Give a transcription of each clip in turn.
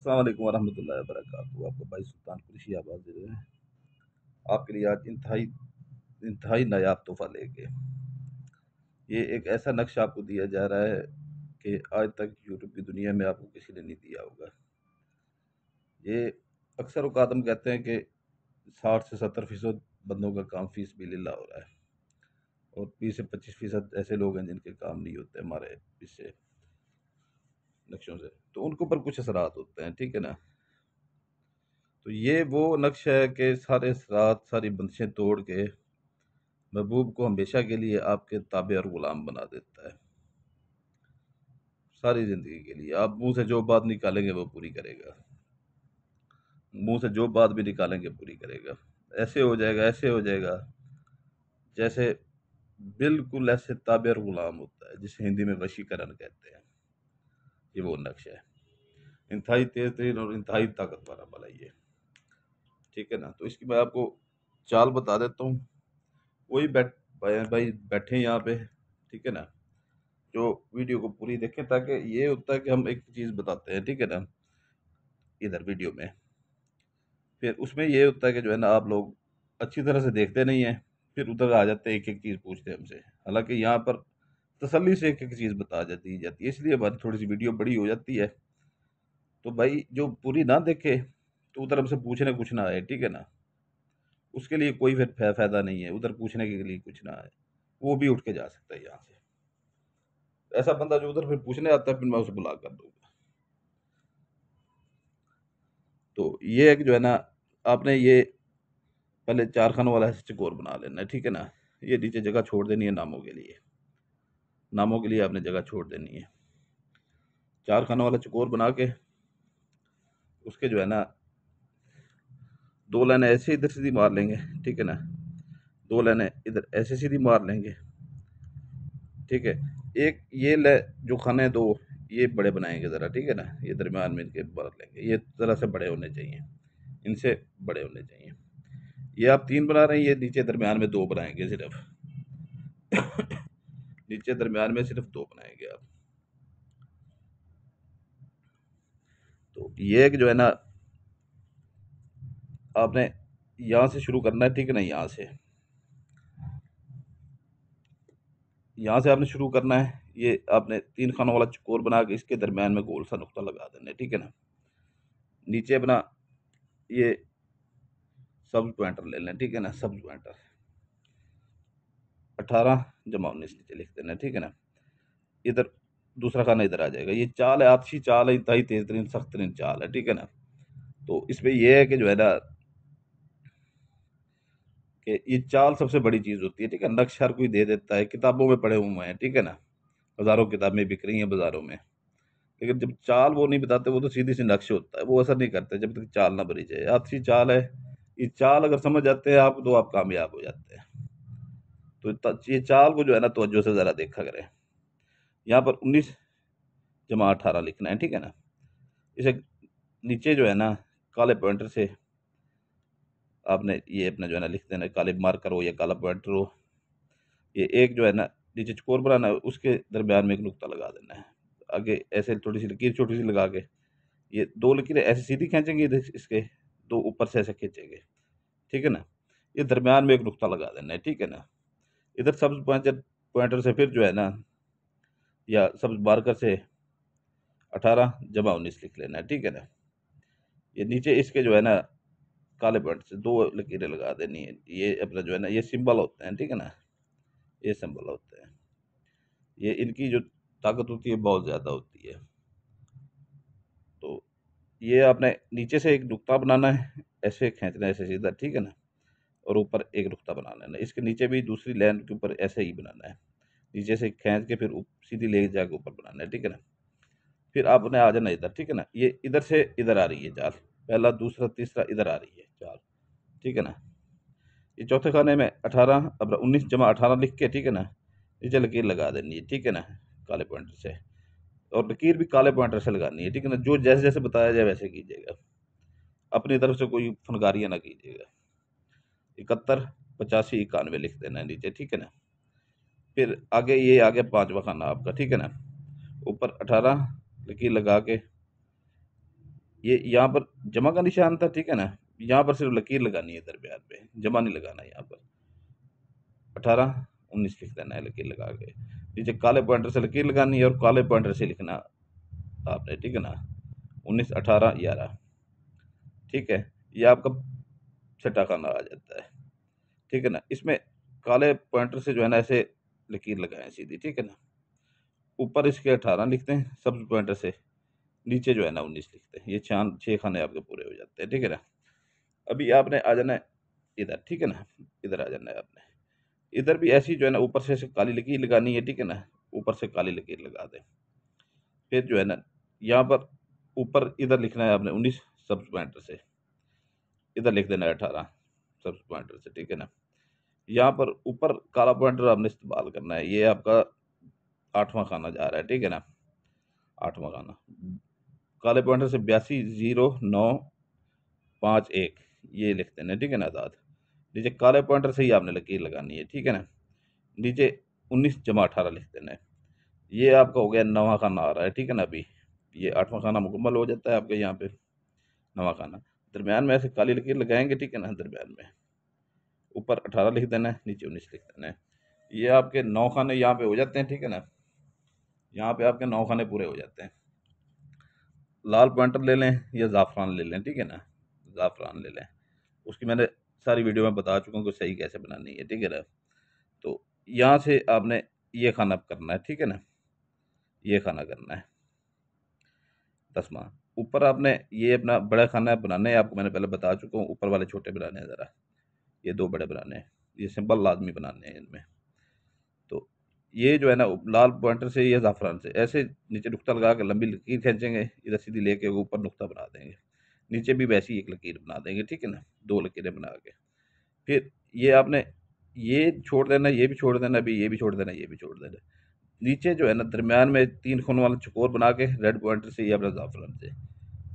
अस्सलाम वालेकुम वरहमतुल्लाहि वबरकातुहू। आपका भाई सुल्तान कुरैशी आवाज़ दे रहे हैं आपके लिए आज इंतहाई इंतहाई नायाब तोहफ़ा लेके। ये एक ऐसा नक्शा आपको दिया जा रहा है कि आज तक यूट्यूब की दुनिया में आपको किसी ने नहीं दिया होगा। ये अक्सर औक़ात हम कहते हैं कि 60 से 70% बंदों का काम फ़ी सबिलिल्लाह हो रहा है और 20 से 25% ऐसे लोग हैं जिनके काम नहीं होते हमारे इससे नक्शों से, तो उनके ऊपर कुछ असरात होते हैं, ठीक है ना? तो ये वो नक्शा है कि सारे असरात, सारी बंदिशें तोड़ के महबूब को हमेशा के लिए आपके ताबे और गुलाम बना देता है, सारी ज़िंदगी के लिए। आप मुँह से जो बात निकालेंगे वो पूरी करेगा, मुँह से जो बात भी निकालेंगे पूरी करेगा। ऐसे हो जाएगा, जैसे बिल्कुल ऐसे ताबे और गुलाम होता है, जिसे हिंदी में वशीकरण कहते हैं। ये वो नक्शा है, इंतहाई तेज़ तरीन और इंतहाई ताकतवर अमल है ये, ठीक है ना? तो इसकी मैं आपको चाल बता देता हूँ। वही भाई बैठे हैं यहाँ पे, ठीक है ना? जो वीडियो को पूरी देखें, ताकि ये होता है कि हम एक चीज़ बताते हैं, ठीक है ना, इधर वीडियो में, फिर उसमें ये होता है कि जो है ना आप लोग अच्छी तरह से देखते नहीं हैं, फिर उधर आ जाते हैं, एक एक चीज़ पूछते हैं हमसे। हालांकि यहाँ पर तसल्ली से एक एक चीज़ बता जाती है, इसलिए हमारी थोड़ी सी वीडियो बड़ी हो जाती है। तो भाई जो पूरी ना देखे तो उधर हमसे पूछने कुछ ना आए, ठीक है ना, उसके लिए कोई फिर फायदा नहीं है, उधर पूछने के लिए कुछ ना आए, वो भी उठ के जा सकता है यहाँ से। ऐसा बंदा जो उधर फिर पूछने आता है, फिर मैं उसे बुला कर दूंगा। तो ये एक जो है ना, आपने ये पहले 4 खानों वाला चकोर बना लेना है, ठीक है ना? ये नीचे जगह छोड़ देनी है नामों के लिए, नामों के लिए आपने जगह छोड़ देनी है। 4 खानों वाला चकोर बना के उसके जो है ना 2 लाइनें ऐसे इधर सीधी मार लेंगे, ठीक है ना? 2 लाइनें इधर ऐसे सीधी मार लेंगे, ठीक है? एक ये ले जो खाने 2 ये बड़े बनाएंगे ज़रा, ठीक है ना? ये दरमियान में इनके मार लेंगे, ये ज़रा से बड़े होने चाहिए, इनसे बड़े होने चाहिए। ये आप 3 बना रहे हैं, ये नीचे दरमियान में 2 बनाएंगे सिर्फ। नीचे दरमियान में सिर्फ 2 बनाएंगे आप। तो ये एक जो है ना, आपने यहाँ से शुरू करना है, ठीक है ना? यहाँ से आपने शुरू करना है। ये आपने 3 खानों वाला चौकोर बना के इसके दरमियान में गोल सा नुक्ता लगा देना है, ठीक है ना? नीचे अपना ये सब्ज पॉइंटर ले लें, ठीक है ना? सब्ज पॉइंटर 18 जमा 19 नीचे लिख देना है, ठीक है ना? इधर दूसरा खाना इधर आ जाएगा। ये चाल है, अच्छी चाल है, इंतहाई तेज तरीन सख्त तरीन चाल है, ठीक है ना? तो इसमें यह है कि जो है ना, कि ये चाल सबसे बड़ी चीज़ होती है, ठीक है? नक्श हर कोई दे देता है, किताबों में पढ़े हुए हैं, ठीक है ना? हज़ारों किताबें बिक रही हैं बाज़ारों में, लेकिन जब चाल वो नहीं बताते, वो तो सीधी सी नक्श होता है, वो असर नहीं करते जब तक चाल ना बनी जाए। अच्छी चाल है, ये चाल अगर समझ जाते हैं आप, तो आप कामयाब हो जाते हैं। तो ये चाल को जो है ना तवज्जो से ज़रा देखा करें। यहाँ पर 19 जमा 18 लिखना है, ठीक है ना? इसे नीचे जो है ना काले पॉइंटर से आपने ये अपना जो है ना लिख देना है, काले मार्कर हो या काला पॉइंटर हो। ये एक जो है ना नीचे चकोर बनाना है, उसके दरमियान में एक नुक्ता लगा देना है। आगे ऐसे थोड़ी सी लकीर छोटी सी लगा के ये 2 लकीरें ऐसे सीधी खींचेंगे, इधर इसके 2 ऊपर से ऐसे खींचेंगे, ठीक है ना? ये दरमियान में एक नुक्ता लगा देना है, ठीक है ना? इधर सब्ज पॉइंटर पॉइंटर से फिर जो है ना, या सब्ज मार्कर से 18 जमा 19 लिख लेना है, ठीक है ना? ये नीचे इसके जो है ना काले पॉइंट से 2 लकीरें लगा देनी है। ये अपना जो है ना, ये सिंबल होते हैं, ठीक है ना? ये सिंबल होते हैं। ये इनकी जो ताकत होती है बहुत ज़्यादा होती है। तो ये आपने नीचे से एक नुक्ता बनाना है, ऐसे खींचना है, ऐसे सीधा, ठीक है ना? और ऊपर एक नुक्ता बना लेना है। इसके नीचे भी दूसरी लाइन के ऊपर ऐसे ही बनाना है। नीचे से खींच के फिर सीधी ले जाके ऊपर बनाना है, ठीक है ना? फिर आपने आ जाना इधर, ठीक है ना? ये इधर से इधर आ रही है चाल, पहला दूसरा तीसरा इधर आ रही है चाल, ठीक है ना? ये चौथे खाने में 18 अब 19 जमा 18 लिख के, ठीक है ना? नीचे लकीर लगा देनी है, ठीक है ना? काले पॉइंटर से, और लकीर भी काले पॉइंटर से लगानी है, ठीक है ना? जो जैसे जैसे बताया जाए वैसे कीजिएगा, अपनी तरफ से कोई फनकारियाँ ना कीजिएगा। 71 85 91 लिख देना है नीचे, ठीक है ना? फिर आगे ये आ गया 5वां खाना आपका, ठीक है ना? ऊपर 18 लकीर लगा के ये यहाँ पर जमा का निशान था, ठीक है ना। यहाँ पर सिर्फ लकीर लगानी है दरमियान पे, जमा नहीं लगाना है। यहाँ पर 18 19 लिख देना है लकीर लगा के। नीचे काले पॉइंटर से लकीर लगानी है और काले पॉइंटर से लिखना आपने, ठीक है ना। 19 18 11, ठीक है। ये आपका छठा खाना आ जाता है, ठीक है ना। इसमें काले पॉइंटर से जो है ना ऐसे लकीर लगाएं सीधी, ठीक है ना। ऊपर इसके 18 लिखते हैं सब्ज पॉइंटर से, नीचे जो है ना 19 लिखते हैं। ये चांद 6 खाने आपके पूरे हो जाते हैं, ठीक है ना। अभी आपने आ जाना है इधर, ठीक है ना। इधर आ जाना है आपने। इधर भी ऐसी जो है ना ऊपर से ऐसे काली लकीर लगानी है, ठीक है ना। ऊपर से काली लकीर लगा दें। फिर जो है ना यहाँ पर ऊपर इधर लिखना है आपने 19 सब्ज पॉइंटर से, इधर लिख देना है 18 सब्ज पॉइंटर से, ठीक है ना। यहाँ पर ऊपर काला पॉइंटर आपने इस्तेमाल करना है। ये आपका 8वां खाना जा रहा है, ठीक है ना। 8वां खाना काले पॉइंटर से 82 09 5 1 ये लिख देना है, ठीक है ना। आजाद नीचे काले पॉइंटर से ही आपने लकीर लगानी है, ठीक है ना। नीचे 19 जमा 18 लिख देना है। ये आपका हो गया 9वां खाना आ रहा है, ठीक है ना। अभी ये 8वां खाना मुकम्मल हो जाता है आपके यहाँ पे। 9वां खाना दरमियान में ऐसे काली लकीर लगाएंगे, ठीक है ना। दरमियान में ऊपर 18 लिख देना है, नीचे 19 लिख देना है। ये आपके 9 खाने यहाँ पे हो जाते हैं, ठीक है ना। यहाँ पे आपके 9 खाने पूरे हो जाते हैं। लाल पॉइंटर ले लें या ज़ाफ़रान ले लें, ठीक है ना। ज़ाफ़रान ले लें, उसकी मैंने सारी वीडियो में बता चुका हूँ कि सही कैसे बनानी है, ठीक है ना। तो यहाँ से आपने ये खाना करना है, ठीक है ना। ये खाना करना है 10वां। ऊपर आपने ये अपना बड़ा खाना बनाना है, आपको मैंने पहले बता चुका हूँ। ऊपर वाले छोटे बनाने हैं ज़रा, ये 2 बड़े बनाने हैं। ये सिंपल लाजमी बनाने हैं इनमें। तो ये जो है ना लाल पॉइंटर से या ज़ाफ़रान से ऐसे नीचे नुक्ता लगा के लंबी लकीर खींचेंगे, इधर सीधी लेके ऊपर नुक्ता बना देंगे। नीचे भी वैसी एक लकीर बना देंगे, ठीक है ना। 2 लकीरें बना के फिर ये आपने ये छोड़ देना, ये भी छोड़ देना, अभी ये भी छोड़ देना, ये भी छोड़ देना। नीचे जो है ना दरमियान में 3 खून वाला चकोर बना के रेड पॉइंटर से या अपना ज़ाफ़रान से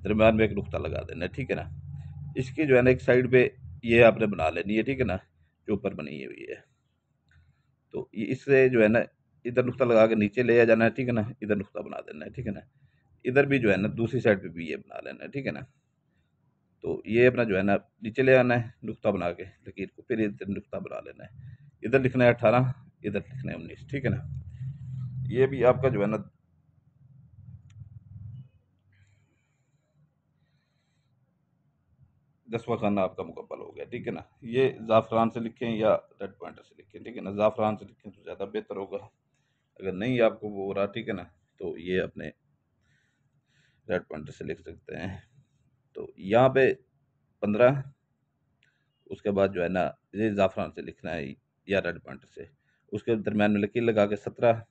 दरमियान में एक नुक्ता लगा देना, ठीक है ना। इसकी जो है ना एक साइड पे ये आपने बना लेनी है, ठीक है ना, जो ऊपर बनी हुई है। तो ये इससे जो है ना इधर नुक्ता लगा के नीचे ले आ जाना है, ठीक है ना। इधर नुक्ता बना देना है, ठीक है ना। इधर भी जो है ना दूसरी साइड पे भी ये बना लेना है, ठीक है ना। तो ये अपना जो है ना नीचे ले आना है नुक्ता बना के लकीर को, फिर इधर नुक्ता बना लेना है। इधर लिखना है 18, इधर लिखना है 19, ठीक है ना। ये भी आपका जो है ना 10वां खाना आपका मुकम्मल हो गया, ठीक है ना। ये ज़ाफ़रान से लिखें या रेड पॉइंटर से लिखें, ठीक है ना। ज़ाफ़रान से लिखें तो ज़्यादा बेहतर होगा। अगर नहीं आपको वो हो रहा, ठीक है ना, तो ये अपने रेड पॉइंटर से लिख सकते हैं। तो यहाँ पे 15, उसके बाद जो है ना ये ज़ाफ़रान से लिखना है या रेड पॉइंटर से। उसके दरमियान में लकीर लगा के 17,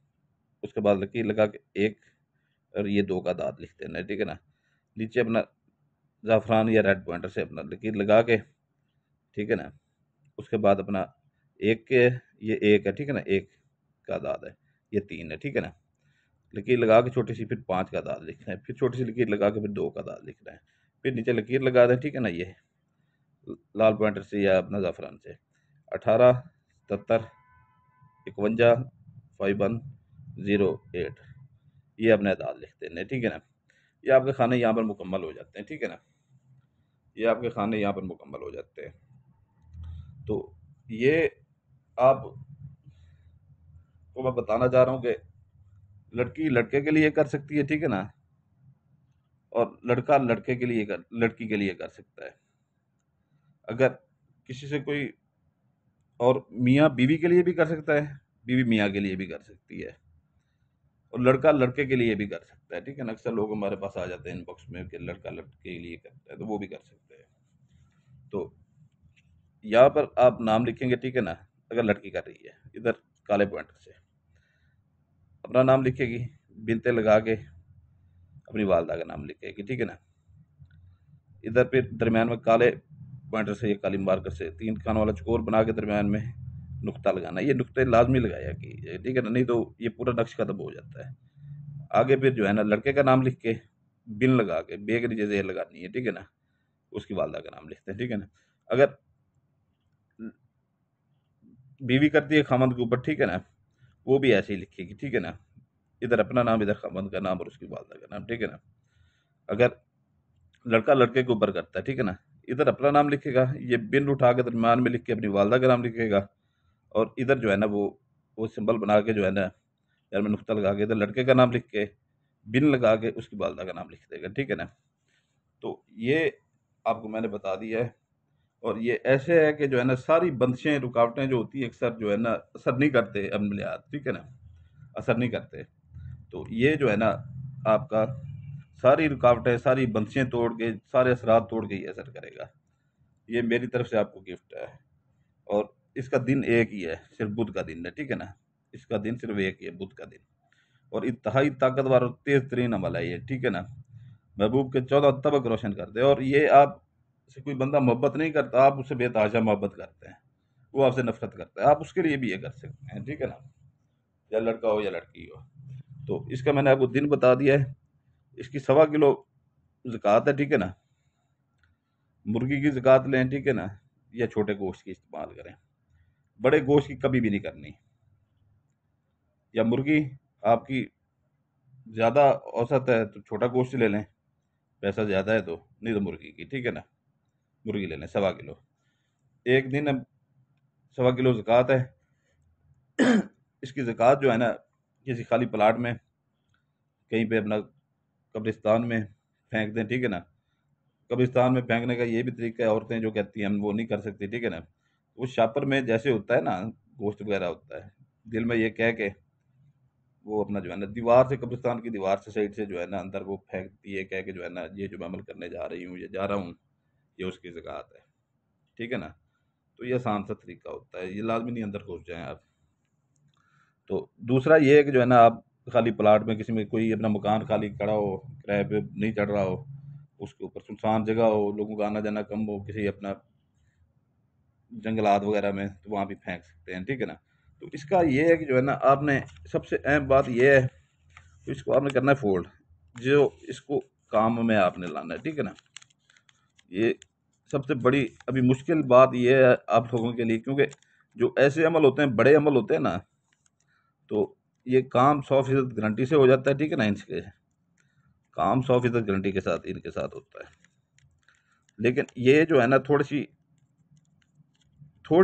उसके बाद लकीर लगा के 1 और ये 2 का दाँत लिख देना है, ठीक है ना। नीचे अपना ज़ाफ़रान या रेड पॉइंटर से अपना लकीर लगा के, ठीक है ना। उसके बाद अपना 1 के ये 1 है, ठीक है ना। 1 का दाँत है, ये 3 है, ठीक है ना। लकीर लगा के छोटी सी फिर 5 का दाँत लिखना है, फिर छोटी सी लकीर लगा के फिर 2 का दाँत लिखना है। फिर नीचे लकीर लगा दें, ठीक है ना। ये लाल पॉइंटर से या अपना ज़ाफ़रान से 18 77 51 5108 ये अपने दाँत लिख देने, ठीक है ना। ये आपके खाने यहाँ पर मुकम्मल हो जाते हैं, ठीक है ना। ये आपके खाने यहाँ पर मुकम्मल हो जाते हैं। तो ये आप को मैं बताना चाह रहा हूँ कि लड़की लड़के के लिए कर सकती है, ठीक है ना। और लड़का लड़के के लिए कर लड़की के लिए कर सकता है। अगर किसी से कोई और मियाँ बीवी के लिए भी कर सकता है, बीवी मियाँ के लिए भी कर सकती है, और लड़का लड़के के लिए भी कर सकता है, ठीक है ना। अक्सर लोग हमारे पास आ जाते हैं इनबॉक्स में कि लड़का लड़के के लिए करता है, तो वो भी कर सकते हैं। तो यहाँ पर आप नाम लिखेंगे, ठीक है ना। अगर लड़की कर रही है इधर काले पॉइंटर से अपना नाम लिखेगी, बिनते लगा के अपनी वालदा का नाम लिखेगी, ठीक है ना। इधर फिर दरमियान में काले पॉइंटर से या काली मार्कर से 3 खान वाला चकोर बना के दरमियान में नुक्ता लगाना। ये नुक्ते लाजमी लगाया कि, ठीक है ना, नहीं तो ये पूरा नक्श खत्म हो जाता है। आगे फिर जो है ना लड़के का नाम लिख के बिन लगा के बे के नीचे जेर लगानी है, ठीक है ना। उसकी वालदा का नाम लिखते हैं, ठीक है ना। अगर बीवी करती है खामद के ऊपर, ठीक है ना, वो भी ऐसे ही लिखेगी, ठीक है ना। इधर अपना नाम, इधर खामद का नाम और उसकी वालदा का नाम, ठीक है ना। अगर लड़का लड़के के ऊपर करता है, ठीक है ना। इधर अपना नाम लिखेगा, ये बिन उठा के दरमियान में लिख के अपनी वालदा का नाम लिखेगा, और इधर जो है ना वो सिंबल बना के जो है ना, यार में नुक्ता लगा के इधर लड़के का नाम लिख के बिन लगा के उसकी वालदा का नाम लिख देगा, ठीक है ना। तो ये आपको मैंने बता दिया है। और ये ऐसे है कि जो है ना सारी बंदिशें रुकावटें जो होती है अक्सर जो है ना असर नहीं करते अमलियात, ठीक है ना, असर नहीं करते। तो ये जो है ना आपका सारी रुकावटें सारी बंदिशें तोड़ के सारे असरात तोड़ के ही असर करेगा। ये मेरी तरफ से आपको गिफ्ट है। और इसका दिन एक ही है, सिर्फ बुध का दिन है, ठीक है ना। इसका दिन सिर्फ एक ही है, बुध का दिन। और इंतहाई ताकतवर और तेज तरीन अमल है ये, ठीक है ना। महबूब के 14 तबक रोशन कर दे। और ये आप से कोई बंदा मोहब्बत नहीं करता, आप उससे बेतहाशा मोहब्बत करते हैं, वो आपसे नफरत करता है, आप उसके लिए भी ये कर सकते हैं, ठीक है ना, या लड़का हो या लड़की हो। तो इसका मैंने आपको दिन बता दिया है। इसकी 1.25 किलो ज़कात है, ठीक है ना। मुर्गी की ज़कात लें, ठीक है ना, या छोटे गोश्त की इस्तेमाल करें, बड़े गोश्त की कभी भी नहीं करनी। या मुर्गी आपकी ज़्यादा औसत है तो छोटा गोश्त ले लें, पैसा ज़्यादा है तो, नहीं तो मुर्गी की, ठीक है ना, मुर्गी ले लें 1.25 किलो। एक दिन अब 1.25 किलो ज़कात है। इसकी ज़कात जो है ना किसी खाली प्लाट में कहीं पे अपना कब्रिस्तान में फेंक दें, ठीक है ना। कब्रिस्तान में फेंकने का ये भी तरीका है, औरतें जो कहती हैं हम वो नहीं कर सकती, ठीक है ना। उस शापर में जैसे होता है ना, गोश्त वगैरह होता है, दिल में ये कह के वो अपना जो है ना दीवार से, कब्रिस्तान की दीवार से साइड से जो है ना अंदर वो फेंकती है, कह के जो है ना ये जो मैं अमल करने जा रही हूँ, ये जा रहा हूँ, ये उसकी ज़कात है, ठीक है ना। तो ये आसान सा तरीका होता है, ये लाज़मी नहीं अंदर घुस जाएँ आप। तो दूसरा ये है कि जो है ना आप खाली प्लाट में किसी में कोई अपना मकान खाली खड़ा हो, किराए पे नहीं चढ़ रहा हो, उसके ऊपर सुनसान जगह हो, लोगों का आना जाना कम हो, किसी अपना जंगलात वगैरह में, तो वहाँ भी फेंक सकते हैं, ठीक है ना। तो इसका ये है कि जो है ना आपने सबसे अहम बात ये है, तो इसको आपने करना है फोल्ड, जो इसको काम में आपने लाना है, ठीक है ना। ये सबसे बड़ी अभी मुश्किल बात ये है आप लोगों के लिए, क्योंकि जो ऐसे अमल होते हैं, बड़े अमल होते हैं ना, तो ये काम 100% गारंटी से हो जाता है, ठीक है ना। इनके काम 100% गारंटी के साथ इनके साथ होता है। लेकिन ये जो है ना थोड़ी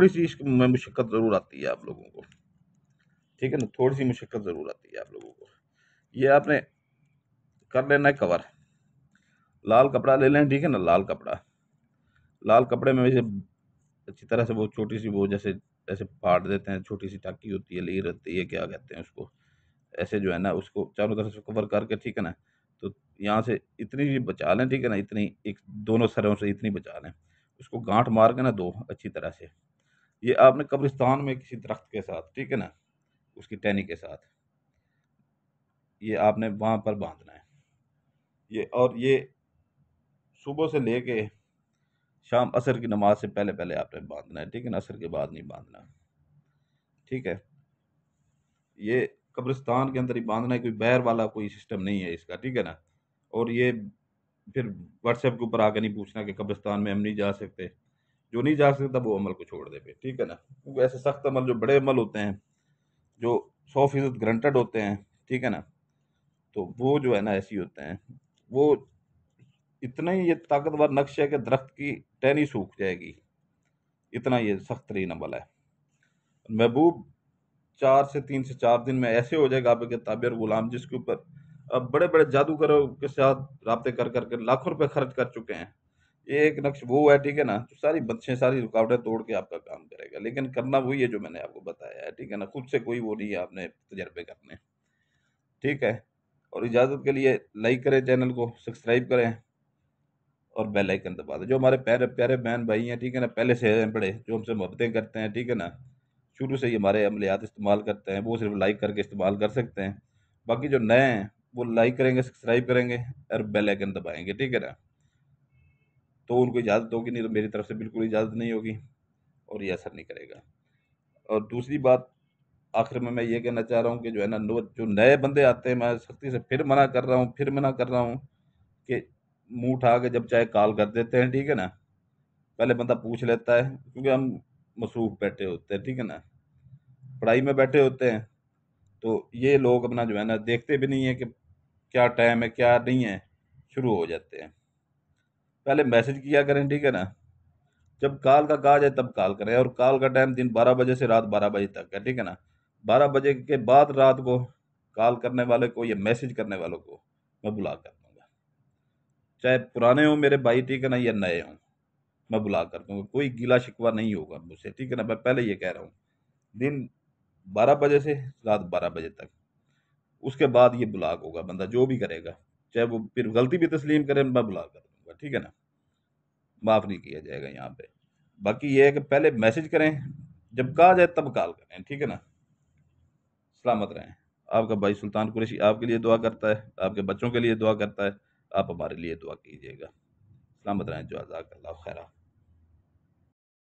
सी इसमें मुशक्कत ज़रूर आती है आप लोगों को, ठीक है ना, थोड़ी सी मुशक्कत ज़रूर आती है आप लोगों को। ये आपने कर लेना है कवर, लाल कपड़ा ले लें, ठीक है ना, लाल कपड़ा। लाल कपड़े में वैसे अच्छी तरह से वो छोटी सी वो जैसे ऐसे फाड़ देते हैं, छोटी सी टाकी होती है, लीर होती है, क्या कहते हैं उसको, ऐसे जो है ना उसको चारों तरफ से कवर करके, ठीक है ना। तो यहाँ से इतनी ही बचा लें, ठीक है ना, इतनी एक दोनों सरों से इतनी बचा लें, उसको गांठ मार के ना दो अच्छी तरह से। ये आपने कब्रिस्तान में किसी दरख्त के साथ, ठीक है ना, उसकी टहनी के साथ ये आपने वहाँ पर बांधना है। ये और ये सुबह से लेके शाम असर की नमाज से पहले पहले आपने बांधना है, ठीक है ना, असर के बाद नहीं बांधना, ठीक है। ये कब्रिस्तान के अंदर ही बांधना है, कोई बैर वाला कोई सिस्टम नहीं है इसका, ठीक है ना। और ये फिर व्हाट्सएप के ऊपर आके नहीं पूछना कि कब्रिस्तान में हम नहीं जा सकते, जो नहीं जा सकता वो अमल को छोड़ दे फिर, ठीक है ना। क्योंकि ऐसे सख्त अमल जो बड़े अमल होते हैं, जो 100% ग्रंटेड होते हैं, ठीक है ना, तो वो जो है ना ऐसे ही होते हैं। वो इतना ही ये ताकतवर नक्श है कि दरख्त की टहनी सूख जाएगी, इतना ये सख्त तरीन अमल है। महबूब 3 से 4 दिन में ऐसे हो जाएगा आपके ताबिर गुलाम, जिसके ऊपर अब बड़े बड़े जादूगरों के साथ राब्ते कर करके लाखों रुपए खर्च कर चुके हैं। ये एक नक्श वो है, ठीक है ना, जो सारी बंदिशें सारी रुकावटें तोड़ के आपका काम करेगा। लेकिन करना वही है जो मैंने आपको बताया है, ठीक है ना, खुद से कोई वो नहीं है आपने तजर्बे करने, ठीक है। और इजाज़त के लिए लाइक करें, चैनल को सब्सक्राइब करें और बेल आइकन दबा दें। जो हमारे प्यारे प्यारे बहन भाई हैं, ठीक है ना, पहले से हैं बड़े, जो हमसे मोहब्बतें करते हैं, ठीक है ना, शुरू से ही हमारे अमलियात इस्तेमाल करते हैं, वो सिर्फ लाइक करके इस्तेमाल कर सकते हैं। बाकी जो नए हैं वो लाइक करेंगे, सब्सक्राइब करेंगे और बेल आइकन दबाएंगे, ठीक है ना, तो उनको इजाज़त होगी, नहीं तो मेरी तरफ से बिल्कुल इजाज़त नहीं होगी और ये असर नहीं करेगा। और दूसरी बात आखिर में मैं ये कहना चाह रहा हूँ कि जो है ना जो नए बंदे आते हैं, मैं सख्ती से फिर मना कर रहा हूँ, फिर मना कर रहा हूँ कि मुंह उठा के जब चाहे कॉल कर देते हैं, ठीक है ना। पहले बंदा पूछ लेता है, क्योंकि हम मसरूफ़ बैठे होते हैं, ठीक है ना, पढ़ाई में बैठे होते हैं। तो ये लोग अपना जो है ना देखते भी नहीं है कि क्या टाइम है क्या नहीं है, शुरू हो जाते हैं। पहले मैसेज किया करें, ठीक है ना। जब कॉल का कहा जाए तब कॉल करें, और कॉल का टाइम दिन 12 बजे से रात 12 बजे तक है, ठीक है ना। 12 बजे के बाद रात को कॉल करने वाले को या मैसेज करने वालों को मैं ब्लॉक कर दूंगा, चाहे पुराने हो मेरे भाई, ठीक है ना, या नए हों, मैं ब्लॉक कर दूंगा। कोई गिला शिकवा नहीं होगा मुझसे, ठीक है ना, मैं पहले ये कह रहा हूँ। दिन 12 बजे से रात 12 बजे तक, उसके बाद ये ब्लॉक होगा। बंदा जो भी करेगा, चाहे वो फिर गलती भी तस्लीम करे, मैं ब्लॉक कर दूंगा, ठीक है ना। माफ नहीं किया जाएगा यहाँ पे। बाकी ये है कि पहले मैसेज करें, जब कहा जाए तब कॉल करें, ठीक है ना। सलामत रहें। आपका भाई सुल्तान कुरैशी आपके लिए दुआ करता है, आपके बच्चों के लिए दुआ करता है। आप हमारे लिए दुआ कीजिएगा। सलामत रहें। जज़ाकल्लाह खैरा।